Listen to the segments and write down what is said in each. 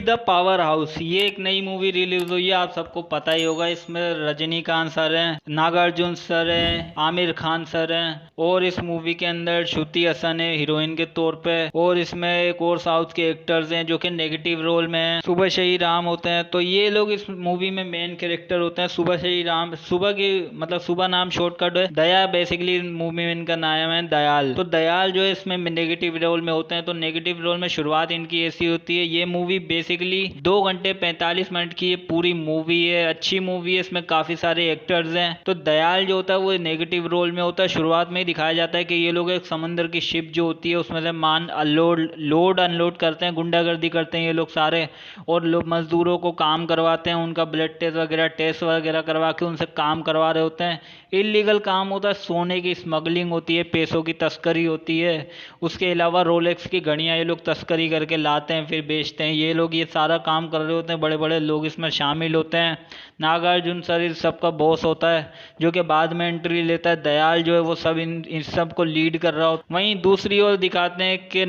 The power house ये एक नई मूवी रिलीज हुई है, आप सबको पता ही होगा। इसमें रजनीकांत सर हैं, नागार्जुन सर हैं, आमिर खान सर हैं और इस मूवी के अंदर श्रुति हसन है हीरोइन के तौर पे। और इसमें एक और साउथ के एक्टर्स हैं जो कि नेगेटिव रोल में हैं। सुबह राम होते हैं, तो ये लोग इस मूवी में मेन कैरेक्टर होते हैं। सुबह राम, सुबह की मतलब सुबह नाम शॉर्टकट है, दया बेसिकली मूवी में इनका नाम है दयाल। तो दयाल जो है इसमें नेगेटिव रोल में होते हैं। तो नेगेटिव रोल में शुरुआत इनकी ऐसी होती है। ये मूवी बेसिकली 2 घंटे 45 मिनट की ये पूरी मूवी है, अच्छी मूवी है, इसमें काफी सारे एक्टर्स हैं। तो दयाल जो होता है वो नेगेटिव रोल में होता है। शुरुआत में ही दिखाया जाता है कि ये लोग एक समंदर की शिप जो होती है उसमें से मान लोड अनलोड करते हैं, गुंडागर्दी करते हैं ये लोग सारे, और लोग मजदूरों को काम करवाते हैं, उनका ब्लड टेस्ट वगैरह करवा के उनसे काम करवा रहे होते हैं। इलीगल काम होता है, सोने की स्मगलिंग होती है, पैसों की तस्करी होती है। उसके अलावा रोलेक्स की घड़ियां ये लोग तस्करी करके लाते हैं फिर बेचते हैं। ये लोग ये सारा काम कर रहे होते हैं, बड़े बड़े लोग इसमें शामिल होते हैं। नागार्जुन सर इस सब का बॉस होता है जो कि बाद में एंट्री लेता है। दयाल जो है वो सब इन सब को लीड कर रहा होता है। वहीं दूसरी ओर दिखाते हैं कि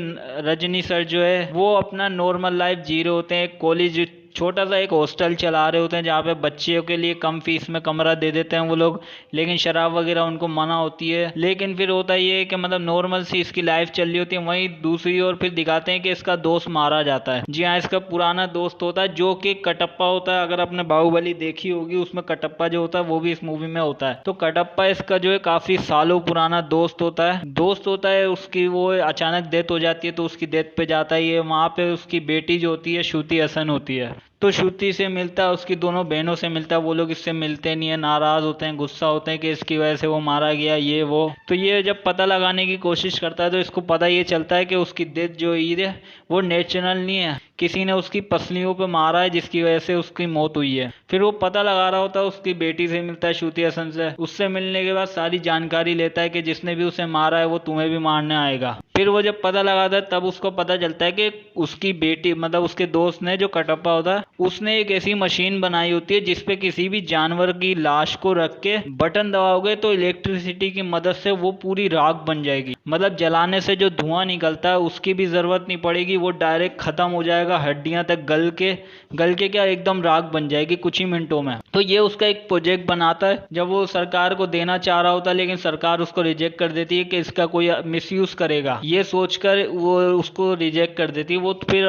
रजनी सर जो है वो अपना नॉर्मल लाइफ जी रहे होते हैं। कॉलेज छोटा सा एक हॉस्टल चला रहे होते हैं जहाँ पे बच्चियों के लिए कम फीस में कमरा दे देते हैं वो लोग, लेकिन शराब वगैरह उनको मना होती है। लेकिन फिर होता ये है कि मतलब नॉर्मल सी इसकी लाइफ चल रही होती है। वहीं दूसरी ओर फिर दिखाते हैं कि इसका दोस्त मारा जाता है। जी हाँ, इसका पुराना दोस्त होता है जो कि कटप्पा होता है। अगर आपने बाहुबली देखी होगी उसमें कटप्पा जो होता है वो भी इस मूवी में होता है। तो कटप्पा इसका जो है काफी सालों पुराना दोस्त होता है। उसकी वो अचानक डेथ हो जाती है तो उसकी डेथ पे जाता है ये। वहाँ पे उसकी बेटी जो होती है श्रुति हसन होती है, तो श्रुति से मिलता है, उसकी दोनों बहनों से मिलता है। वो लोग इससे मिलते नहीं है, नाराज होते हैं, गुस्सा होते हैं कि इसकी वजह से वो मारा गया ये वो। तो ये जब पता लगाने की कोशिश करता है तो इसको पता ये चलता है कि उसकी डेथ जो हुई है वो नेचुरल नहीं है, किसी ने उसकी पसलियों पे मारा है जिसकी वजह से उसकी मौत हुई है। फिर वो पता लगा रहा होता है, उसकी बेटी से मिलता है श्रुति हसन से। उससे मिलने के बाद सारी जानकारी लेता है कि जिसने भी उसे मारा है वो तुम्हें भी मारने आएगा। फिर वो जब पता लगाता है तब उसको पता चलता है कि उसकी बेटी मतलब उसके दोस्त ने जो कटप्पा होता है उसने एक ऐसी मशीन बनाई होती है जिसपे किसी भी जानवर की लाश को रख के बटन दबाओगे तो इलेक्ट्रिसिटी की मदद से वो पूरी राख बन जाएगी। मतलब जलाने से जो धुआं निकलता है उसकी भी जरूरत नहीं पड़ेगी, वो डायरेक्ट खत्म हो जाएगा, हड्डियां तक गल के क्या एकदम राख बन जाएगी कुछ ही मिनटों में। तो ये उसका एक प्रोजेक्ट बनाता है जब वो सरकार को देना चाह रहा होता है, लेकिन सरकार उसको रिजेक्ट कर देती है कि इसका कोई मिसयूज करेगा। ये सोचकर वो उसको रिजेक्ट कर देती है। वो फिर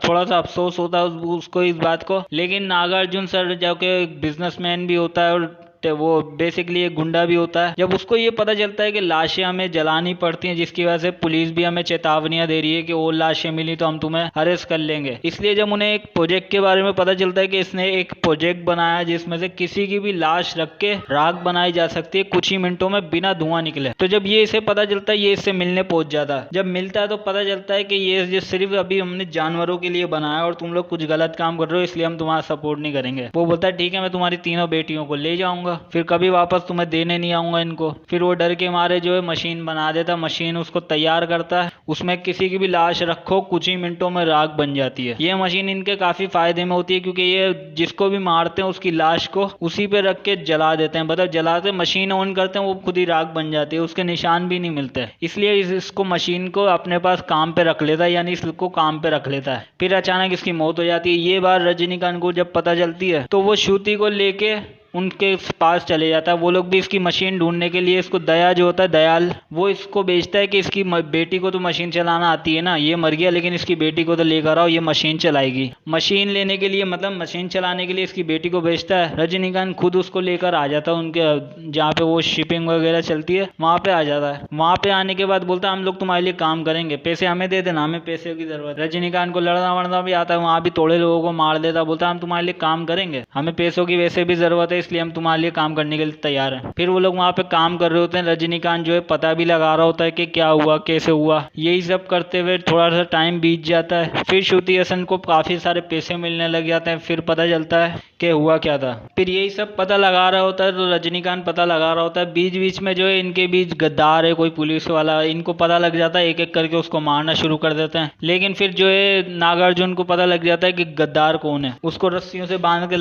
थोड़ा सा अफसोस होता है उसको इस बात को। लेकिन नागार्जुन सर जो कि बिजनेसमैन भी होता है और वो बेसिकली एक गुंडा भी होता है, जब उसको ये पता चलता है कि लाशें हमें जलानी पड़ती हैं जिसकी वजह से पुलिस भी हमें चेतावनियां दे रही है कि और लाशें मिली तो हम तुम्हें अरेस्ट कर लेंगे, इसलिए जब उन्हें एक प्रोजेक्ट के बारे में पता चलता है कि इसने एक प्रोजेक्ट बनाया जिसमें से किसी की भी लाश रख के राख बनाई जा सकती है कुछ ही मिनटों में बिना धुआं निकले। तो जब ये इसे पता चलता है ये इससे मिलने पहुंच जाता है। जब मिलता है तो पता चलता है कि ये सिर्फ अभी हमने जानवरों के लिए बनाया और तुम लोग कुछ गलत काम कर रहे हो इसलिए हम तुम्हारा सपोर्ट नहीं करेंगे। वो बोलता है ठीक है मैं तुम्हारी तीनों बेटियों को ले जाऊंगा, फिर कभी वापस तुम्हें देने नहीं आऊंगा इनको। फिर वो डर के मारे जो है मशीन बना देता, मशीन उसको तैयार करता है, उसमें किसी की भी लाश रखो कुछ ही मिनटों में राख बन जाती है। ये मशीन इनके काफी फायदे में होती है क्योंकि ये जिसको भी मारते हैं उसकी लाश को उसी पे रख के जला देते हैं, मतलब जलाते मशीन ऑन करते हैं वो खुद ही राख बन जाती है, उसके निशान भी नहीं मिलते। इसलिए इसको मशीन को अपने पास काम पे रख लेता है, यानी इसको काम पे रख लेता है। फिर अचानक इसकी मौत हो जाती है। ये बात रजनीकांत को जब पता चलती है तो वो श्रुति को लेके उनके पास चले जाता है। वो लोग भी इसकी मशीन ढूंढने के लिए इसको दया जो होता है दयाल वो इसको बेचता है कि इसकी बेटी को तो मशीन चलाना आती है ना, ये मर गया लेकिन इसकी बेटी को तो लेकर आओ ये मशीन चलाएगी। मशीन लेने के लिए मतलब मशीन चलाने के लिए इसकी बेटी को बेचता है। रजनीकांत खुद उसको लेकर आ जाता है उनके जहाँ पे वो शिपिंग वगैरह चलती है वहाँ पे आ जाता है। वहाँ पे आने के बाद बोलता है हम लोग तुम्हारे लिए काम करेंगे, पैसे हमें दे देना, हमें पैसे की जरूरत। रजनीकांत को लड़ना वड़ना भी आता है, वहाँ भी थोड़े लोगों को मार देता, बोलता है हम तुम्हारे लिए काम करेंगे, हमें पैसों की वैसे भी जरूरत है इसलिए हम तुम्हारे लिए काम करने के लिए तैयार हैं। फिर वो लोग वहाँ पे काम कर रहे होते हैं। रजनीकांत जो है पता भी लगा रहा होता है कि क्या हुआ कैसे हुआ। यही सब करते हुए थोड़ा सा टाइम बीत जाता है। फिर श्रुति हसन को काफी सारे पैसे मिलने लग जाते हैं। फिर पता चलता है कि हुआ क्या था। फिर यही सब पता लगा रहा होता है तो रजनीकांत पता लगा रहा होता है। बीच बीच में जो है इनके बीच गद्दार है कोई पुलिस वाला, इनको पता लग जाता है, एक एक करके उसको मारना शुरू कर देते हैं। लेकिन फिर जो है नागार्जुन को पता लग जाता है कि गद्दार कौन है। उसको रस्सियों से बांध के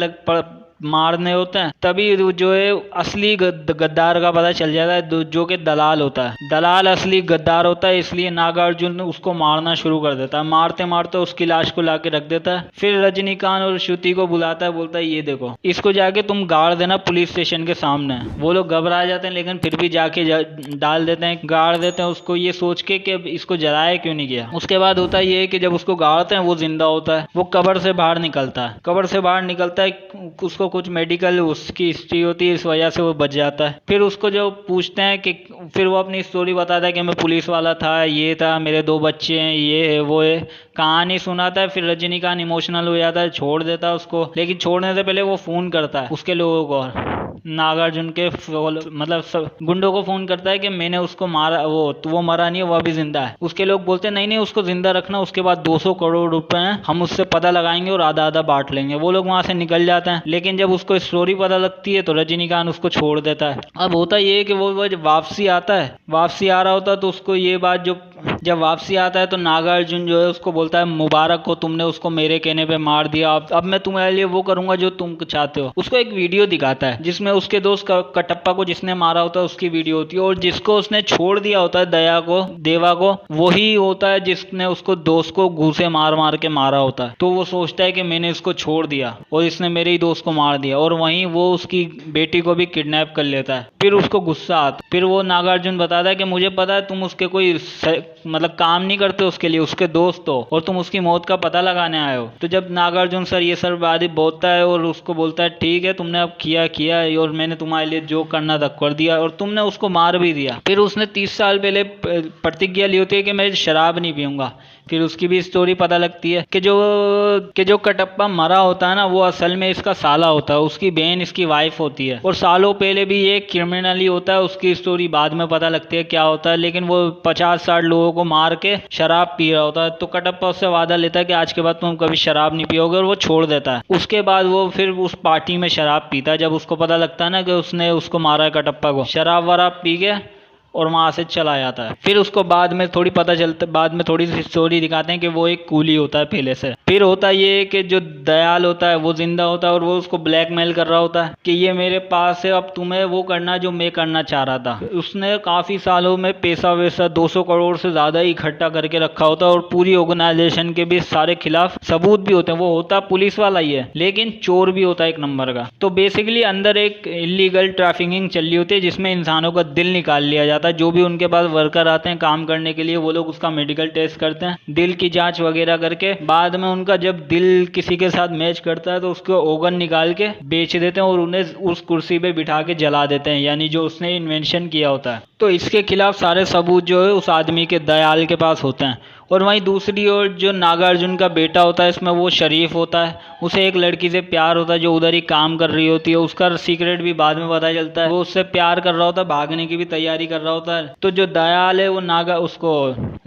मारने होते हैं, तभी जो है असली गद्दार का पता चल जाता है, जो कि दलाल होता है। दलाल असली गद्दार होता है, इसलिए नागार्जुन उसको मारना शुरू कर देता है। मारते मारते उसकी लाश को लाके रख देता है। फिर रजनीकांत और श्रुति को बुलाता है, बोलता है ये देखो, इसको जाके तुम गाड़ देना पुलिस स्टेशन के सामने। वो लोग घबरा जाते हैं, लेकिन फिर भी जाके डाल देते हैं, गाड़ देते हैं उसको, ये सोच के कि अब इसको जलाया क्यों नहीं गया। उसके बाद होता है ये कि जब उसको गाड़ते हैं वो जिंदा होता है, वो कब्र से बाहर निकलता है। कब्र से बाहर निकलता है, उसको कुछ मेडिकल उसकी हिस्ट्री होती है, इस वजह से वो बच जाता है। फिर उसको जो पूछते हैं कि फिर वो अपनी स्टोरी बताता है कि मैं पुलिस वाला था, ये था, मेरे 2 बच्चे हैं, ये है वो है, कहानी सुनाता है। फिर रजनीकांत इमोशनल हो जाता है, छोड़ देता है उसको। लेकिन छोड़ने से पहले वो फोन करता है उसके लोगों को, नागार्जुन के मतलब गुंडों को फोन करता है कि मैंने उसको मारा, वो मरा नहीं है, वो अभी जिंदा है। उसके लोग बोलते हैं नहीं नहीं, उसको जिंदा रखना, उसके बाद 200 करोड़ रुपए हैं, हम उससे पता लगाएंगे और आधा आधा बांट लेंगे। वो लोग वहां से निकल जाते हैं, लेकिन जब उसको स्टोरी पता लगती है तो रजनीकांत उसको छोड़ देता है। अब होता ये है कि वो जब वापसी आता है, वापसी आ रहा होता है, तो उसको ये बात जब वापसी आता है तो नागार्जुन जो है उसको बोलता है मुबारक हो, तुमने उसको मेरे कहने पे मार दिया, अब मैं तुम्हारे लिए वो करूंगा जो तुम चाहते हो। उसको एक वीडियो दिखाता है जिसमें उसके दोस्त कटप्पा को जिसने मारा होता है उसकी वीडियो होती है, और जिसको उसने छोड़ दिया होता है देवा को वही होता है जिसने उसको दोस्त को घूसे मार मार के मारा होता है। तो वो सोचता है कि मैंने इसको छोड़ दिया और इसने मेरे ही दोस्त को मार दिया, और वहीं वो उसकी बेटी को भी किडनैप कर लेता है। फिर उसको गुस्सा आता, फिर वो नागार्जुन बताता है कि मुझे पता है तुम उसके कोई मतलब काम नहीं करते उसके लिए, उसके दोस्त हो, और तुम उसकी मौत का पता लगाने आए हो। तो जब नागार्जुन सर ये सब बात बोलता है और उसको बोलता है ठीक है, तुमने अब किया और मैंने तुम्हारे लिए जो करना था कर दिया, और तुमने उसको मार भी दिया। फिर उसने 30 साल पहले प्रतिज्ञा ली होती है कि मैं शराब नहीं पीऊंगा। फिर उसकी भी स्टोरी पता लगती है कि जो कटप्पा मरा होता है ना, वो असल में इसका साला होता है, उसकी बहन इसकी वाइफ होती है, और सालों पहले भी ये क्रिमिनल ही होता है। उसकी स्टोरी बाद में पता लगती है क्या होता है, लेकिन वो 50-60 लोगों को मार के शराब पी रहा होता है। तो कटप्पा उससे वादा लेता है कि आज के बाद तुम कभी शराब नहीं पियोगे, और वो छोड़ देता है। उसके बाद वो फिर उस पार्टी में शराब पीता है, जब उसको पता लगता है ना कि उसने उसको मारा है कटप्पा को, शराब वराब पी के और वहां से चला जाता है। फिर उसको बाद में थोड़ी सी स्टोरी दिखाते हैं कि वो एक कूली होता है पहले से। फिर होता ये कि जो दयाल होता है वो जिंदा होता है, और वो उसको ब्लैकमेल कर रहा होता है कि ये मेरे पास है, अब तुम्हें वो करना जो मैं करना चाह रहा था। उसने काफी सालों में पैसा वैसा 200 करोड़ से ज्यादा ही इकट्ठा करके रखा होता है, और पूरी ऑर्गेनाइजेशन के भी सारे खिलाफ सबूत भी होते हैं। वो होता पुलिस वाला ही है, लेकिन चोर भी होता है एक नंबर का। तो बेसिकली अंदर एक इलीगल ट्रैफिकिंग चल रही होती है, जिसमें इंसानों का दिल निकाल लिया जाता है। जो भी उनके पास वर्कर आते हैं काम करने के लिए, वो लोग उसका मेडिकल टेस्ट करते हैं, दिल की जांच वगैरह करके, बाद में उनका जब दिल किसी के साथ मैच करता है तो उसको ऑर्गन निकाल के बेच देते हैं, और उन्हें उस कुर्सी पे बिठा के जला देते हैं, यानी जो उसने इन्वेंशन किया होता है। तो इसके खिलाफ सारे सबूत जो है उस आदमी के दयाल के पास होते हैं। और वहीं दूसरी ओर जो नागार्जुन का बेटा होता है, इसमें वो शरीफ होता है, उसे एक लड़की से प्यार होता है जो उधर ही काम कर रही होती है। उसका सीक्रेट भी बाद में पता चलता है, वो उससे प्यार कर रहा होता है, भागने की भी तैयारी कर रहा होता है। तो जो दयाल है वो उसको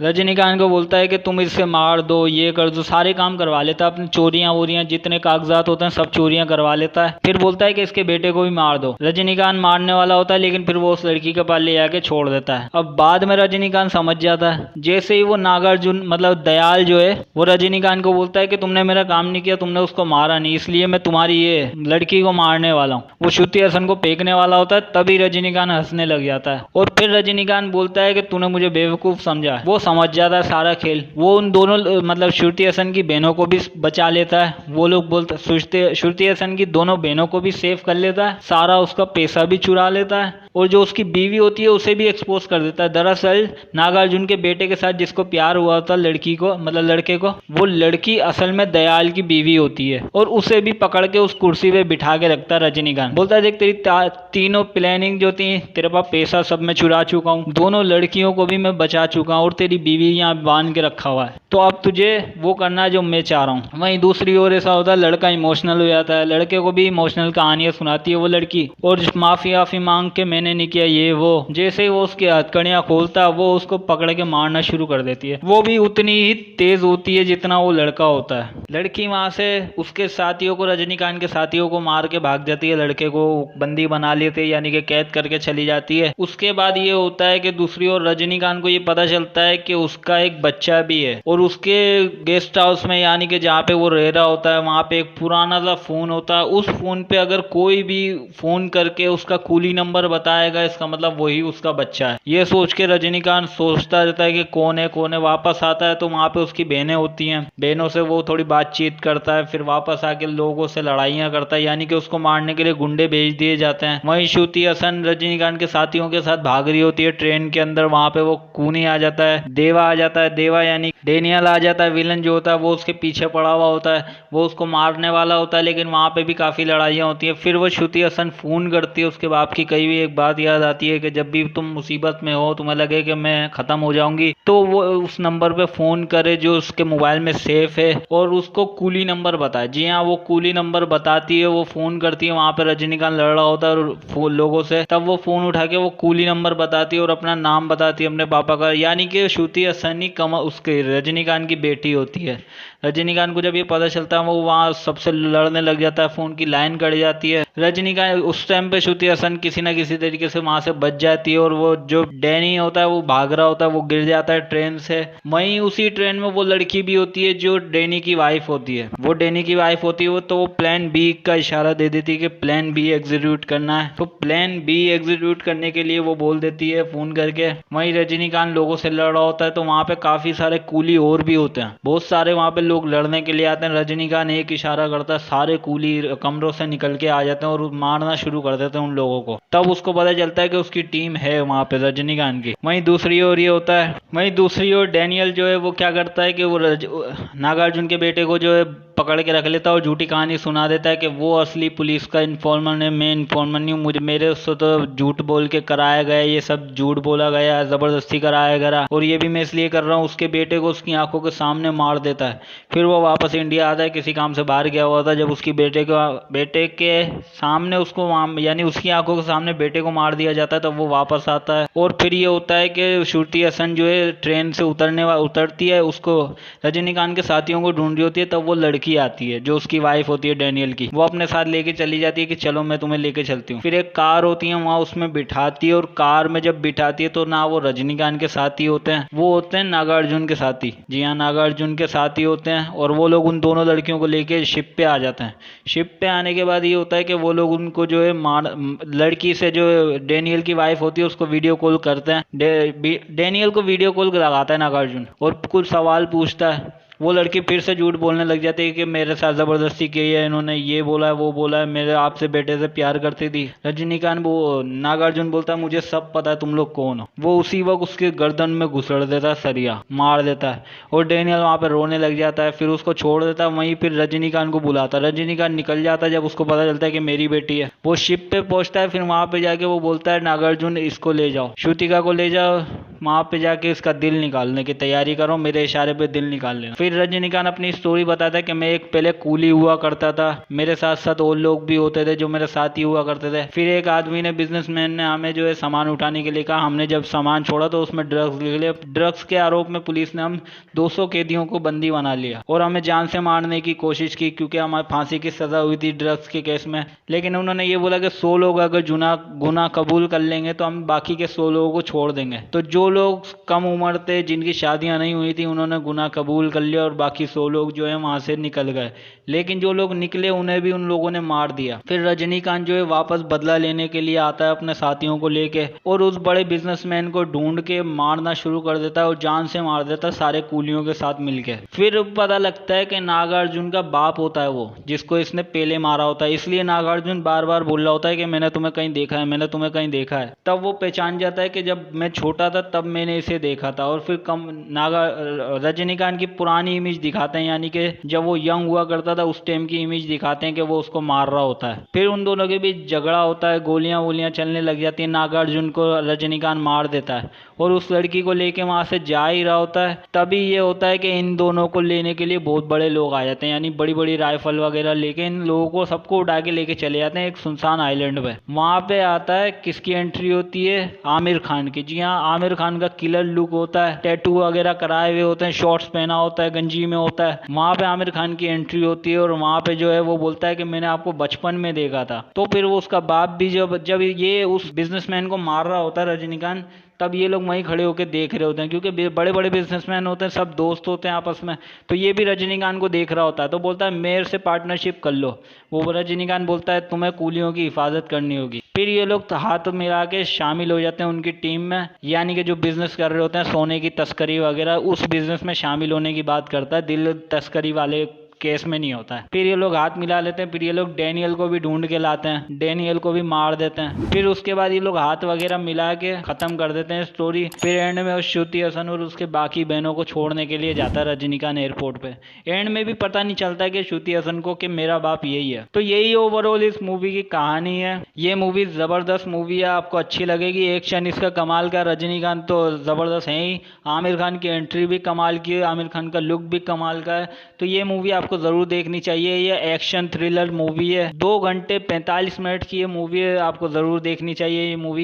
रजनीकांत को बोलता है कि तुम इससे मार दो, ये कर दो, सारे काम करवा लेता है, अपनी चोरियां वोरियां जितने कागजात होते हैं सब चोरियां करवा लेता है। फिर बोलता है कि इसके बेटे को भी मार दो। रजनीकांत मारने वाला होता है, लेकिन फिर वो उस लड़की के पास ले जाके छोड़ देता है। अब बाद में रजनीकांत समझ जाता है, जैसे ही वो नागार्जुन मतलब दयाल जो है वो रजनीकांत को बोलता है कि तुमने मेरा काम नहीं किया, तुमने उसको मारा नहीं, इसलिए मैं तुम्हारी ये लड़की को मारने वाला हूँ। वो श्रुति हसन को फेंकने वाला होता है, तभी रजनीकांत हंसने लग जाता है, और फिर रजनीकांत बोलता है कि तूने मुझे बेवकूफ समझा। वो समझ जाता है सारा खेल। वो उन दोनों मतलब श्रुति हसन की बहनों को भी बचा लेता है। वो लोग बोलते श्रुति हसन की दोनों बहनों को भी सेव कर लेता है, सारा उसका पैसा भी चुरा लेता है, और जो उसकी बीवी होती है उसे भी एक्सपोज कर देता है। दरअसल नागार्जुन के बेटे के साथ जिसको प्यार हुआ था लड़की को मतलब लड़के को, वो लड़की असल में दयाल की बीवी होती है, और उसे भी पकड़ के उस कुर्सी पे बिठा के रखता है रजनीकांत। बोलता है देख तेरी तीनों प्लानिंग जो थी, तेरे पास पैसा सब मैं चुरा चुका हूँ, दोनों लड़कियों को भी मैं बचा चुका हूँ, और तेरी बीवी यहाँ बांध के रखा हुआ है, तो अब तुझे वो करना है जो मैं चाह रहा हूँ। वहीं दूसरी ओर ऐसा होता है लड़का इमोशनल हो जाता है, लड़के को भी इमोशनल कहानियां सुनाती है वो लड़की, और माफी मांग के मैंने मैंने नहीं किया ये वो। जैसे ही वो उसकी हथकड़ियां खोलता है वो उसको पकड़ के मारना शुरू कर देती है। वो भी उतनी ही तेज होती है जितना वो लड़का होता है। लड़की वहां से उसके साथियों को, रजनीकांत के साथियों को मार के भाग जाती है। लड़के को बंदी बना लेते यानी कि कैद करके चली जाती है। उसके बाद ये होता है कि दूसरी ओर रजनीकांत को ये पता चलता है कि उसका एक बच्चा भी है और उसके गेस्ट हाउस में यानी कि जहाँ पे वो रह रहा होता है वहां पे एक पुराना सा फोन होता है। उस फोन पे अगर कोई भी फोन करके उसका कूली नंबर बताएगा इसका मतलब वही उसका बच्चा है। ये सोच के रजनीकांत सोचता रहता है कि कौन है कौन है। वापस आता है तो वहां पे उसकी बहनें होती हैं। बहनों से वो थोड़ी बातचीत करता है, फिर वापस आके लोगों से लड़ाइयां करता है यानी कि उसको मारने के लिए गुंडे भेज दिए जाते हैं। वहीं श्रुति हसन रजनीकांत के साथियों के साथ भाग रही होती है ट्रेन के अंदर। वहां पे वो खूनी आ जाता है, देवा आ जाता है। देवा यानी डेनियल आ जाता है, विलन जो होता है वो उसके पीछे पड़ा हुआ होता है। वो उसको मारने वाला होता है लेकिन वहां पे भी काफी लड़ाइयां होती है। फिर वो श्रुति हसन फोन करती है उसके बाप की। कही हुई एक बात याद आती है कि जब भी तुम मुसीबत में हो, तुम्हें लगे कि मैं खत्म हो जाऊंगी, तो वो उस नंबर पे फोन करे जो उसके मोबाइल में सेफ है और उसको कूली नंबर बताए। जी हाँ, वो कूली नंबर बताती है। वो फोन करती है, वहां पे रजनीकांत लड़ रहा होता है और लोगों से। तब वो फोन उठा के वो कूली नंबर बताती है और अपना नाम बताती है अपने पापा का, यानी कि श्रुति हसन ही उसके रजनीकांत की बेटी होती है। रजनीकांत को जब ये पता चलता है वो वहां सबसे लड़ने लग जाता है। फोन की लाइन कट जाती है। रजनीकांत उस टाइम पे श्रुति हसन किसी ना किसी तरीके से वहां से बच जाती है और वो जो डैनी होता है वो भाग रहा होता है, वो गिर जाता है ट्रेन से। वहीं उसी ट्रेन में वो लड़की भी होती है जो डैनी की वाइफ होती है। वो डैनी की वाइफ होती है वो तो प्लान बी का इशारा दे देती है कि प्लान बी एग्जीक्यूट करना है। तो प्लान बी एग्जीक्यूट करने के लिए वो बोल देती है फोन करके। वहीं रजनीकांत लोगों से लड़ रहा होता है तो वहां पे काफी सारे कूली और भी होते हैं। बहुत सारे वहां पे लोग लड़ने के लिए आते हैं। रजनीकांत एक इशारा करता है, सारे कूली कमरों से निकल के आ जाते हैं और मारना शुरू कर देते हैं उन लोगों को। तब उसको पता चलता है कि उसकी टीम है वहां पे रजनीकांत की। वहीं दूसरी ओर ये होता है, वहीं दूसरी ओर डैनियल जो है वो क्या करता है कि वो नागार्जुन के बेटे को जो है पकड़ के रख लेता है और झूठी कहानी सुना देता है कि वो असली पुलिस का इन्फॉर्मर है, मैं इन्फॉर्मर नहीं हूँ, मुझे मेरे उससे तो झूठ बोल के कराया गया, ये सब झूठ बोला गया, जबरदस्ती कराया गया और ये भी मैं इसलिए कर रहा हूँ। उसके बेटे को उसकी आंखों के सामने मार देता है। फिर वो वापस इंडिया आता है, किसी काम से बाहर गया हुआ था। जब उसकी बेटे के सामने उसको यानी उसकी आंखों के सामने बेटे को मार दिया जाता है तब वो वापस आता है। और फिर ये होता है कि श्रुति हसन जो है ट्रेन से उतरती है, उसको रजनीकांत के साथियों को ढूंढ रही होती है। तब वो लड़की आती है जो उसकी वाइफ होती है डैनियल की, वो अपने साथ लेके चली जाती है कि चलो मैं तुम्हें लेके चलती हूँ। फिर एक कार होती है वहां, उसमें बिठाती है और कार में जब बिठाती है तो ना वो रजनीकांत के साथी होते हैं, वो होते हैं नागार्जुन के साथी। जी हाँ, नागार्जुन के साथी होते हैं और वो लोग उन दोनों लड़कियों को लेके शिप पे आ जाते हैं। शिप पे आने के बाद ये होता है कि वो लोग उनको जो है लड़की से जो डेनियल की वाइफ होती है उसको वीडियो कॉल करते हैं। डेनियल को वीडियो कॉल लगाता है नागार्जुन और कुछ सवाल पूछता है। वो लड़की फिर से झूठ बोलने लग जाती है कि मेरे साथ जबरदस्ती की है इन्होंने, ये बोला है वो बोला है, मेरे आपसे बेटे से प्यार करती थी। रजनीकांत वो नागार्जुन बोलता है मुझे सब पता है तुम लोग कौन हो। वो उसी वक्त उसके गर्दन में घुसड़ देता है, सरिया मार देता है और डेनियल वहां पे रोने लग जाता है। फिर उसको छोड़ देता है। वहीं फिर रजनीकांत को बुलाता है। रजनीकांत निकल जाता है जब उसको पता चलता है कि मेरी बेटी है। वो शिप पे पहुंचता है। फिर वहां पे जाके वो बोलता है नागार्जुन इसको ले जाओ, श्रुतिका को ले जाओ, वहां पे जाके इसका दिल निकालने की तैयारी करो, मेरे इशारे पे दिल निकाल लेना। फिर रजनीकांत अपनी स्टोरी बताता है कि मैं एक पहले कूली हुआ करता था, मेरे साथ साथ और लोग भी होते थे जो मेरे साथ ही हुआ करते थे। फिर एक आदमी ने, बिजनेसमैन ने हमें जो है सामान उठाने के लिए कहा। हमने जब सामान छोड़ा तो उसमें ड्रग्स निकले। ड्रग्स के आरोप में पुलिस ने हम 200 कैदियों को बंदी बना लिया और हमें जान से मारने की कोशिश की क्योंकि हमारे फांसी की सजा हुई थी ड्रग्स के केस में। लेकिन उन्होंने ये बोला कि 100 लोग अगर गुनाह कबूल कर लेंगे तो हम बाकी के 100 लोगों को छोड़ देंगे। तो जो लोग कम उम्र थे, जिनकी शादियां नहीं हुई थी, उन्होंने गुनाह कबूल कर लिया और बाकी 100 लोग जो है वहां से निकल गए। लेकिन जो लोग निकले उन्हें भी उन लोगों ने मार दिया। फिर रजनीकांत जो है वापस बदला लेने के लिए आता है अपने साथियों को लेके और उस बड़े बिजनेसमैन को ढूंढ के मारना शुरू कर देता है और जान से मार देता है सारे कूलियों के साथ मिलके। फिर पता लगता है कि नागार्जुन का बाप होता है वो, जिसको इसने पहले मारा होता है। इसलिए नागार्जुन बार बार बोल रहा होता है कि मैंने तुम्हें कहीं देखा है, मैंने तुम्हें कहीं देखा है। तब वो पहचान जाता है कि जब मैं छोटा था तब मैंने इसे देखा था। और फिर रजनीकांत की पुरानी इमेज दिखाते हैं, यानी कि जब वो यंग हुआ करता था उस टाइम की इमेज दिखाते हैं कि वो उसको मार रहा होता है। फिर उन दोनों के बीच झगड़ा होता है, गोलियां वोलियां चलने लग जाती है, नागार्जुन को रजनीकांत मार देता है और उस लड़की को लेके वहां से जा ही रहा होता है। तभी ये होता है कि इन दोनों को लेने के लिए बहुत बड़े लोग आ जाते हैं, यानी बड़ी बड़ी राइफल वगैरह लेके इन लोगों को सबको उठा के लेके चले जाते हैं एक सुनसान आइलैंड पे। वहां पे आता है, किसकी एंट्री होती है? आमिर खान की। जी हाँ, आमिर खान का किलर लुक होता है, टैटू वगैरह कराए हुए होते हैं, शॉर्ट्स पहना होता है, गंजी में होता है। वहां पे आमिर खान की एंट्री होती है और वहां पे जो है वो बोलता है कि मैंने आपको बचपन में देखा था। तो फिर वो उसका बाप भी जब जब ये उस बिजनेसमैन को मार रहा होता है रजनीकांत, तब ये लोग वहीं खड़े होकर देख रहे होते हैं, क्योंकि बड़े बड़े बिजनेसमैन होते हैं, सब दोस्त होते हैं आपस में। तो ये भी रजनीकांत को देख रहा होता है, तो बोलता है मेरे से पार्टनरशिप कर लो। वो रजनीकांत बोलता है तुम्हें कूलियों की हिफाजत करनी होगी। फिर ये लोग हाथ मिला के शामिल हो जाते हैं उनकी टीम में, यानी कि जो बिजनेस कर रहे होते हैं सोने की तस्करी वगैरह, उस बिजनेस में शामिल होने की बात करता है, दिल तस्करी वाले केस में नहीं होता है। फिर ये लोग हाथ मिला लेते हैं, फिर ये लोग डैनियल को भी ढूंढ के लाते हैं, डैनियल को भी मार देते हैं। फिर उसके बाद ये लोग हाथ वगैरह मिला के खत्म कर देते हैं स्टोरी। फिर एंड में श्रुति हसन और उसके बाकी बहनों को छोड़ने के लिए जाता है रजनीकांत एयरपोर्ट पे। एंड में भी पता नहीं चलता है कि श्रुति हसन को कि मेरा बाप यही है। तो यही ओवरऑल इस मूवी की कहानी है। ये मूवी जबरदस्त मूवी है, आपको अच्छी लगेगी। एक्शन इसका कमाल का, रजनीकांत तो जबरदस्त है ही, आमिर खान की एंट्री भी कमाल की है, आमिर खान का लुक भी कमाल का है। तो ये मूवी आपको जरूर देखनी चाहिए। ये एक्शन थ्रिलर मूवी है, 2 घंटे 45 मिनट की ये मूवी है, आपको जरूर देखनी चाहिए ये मूवी।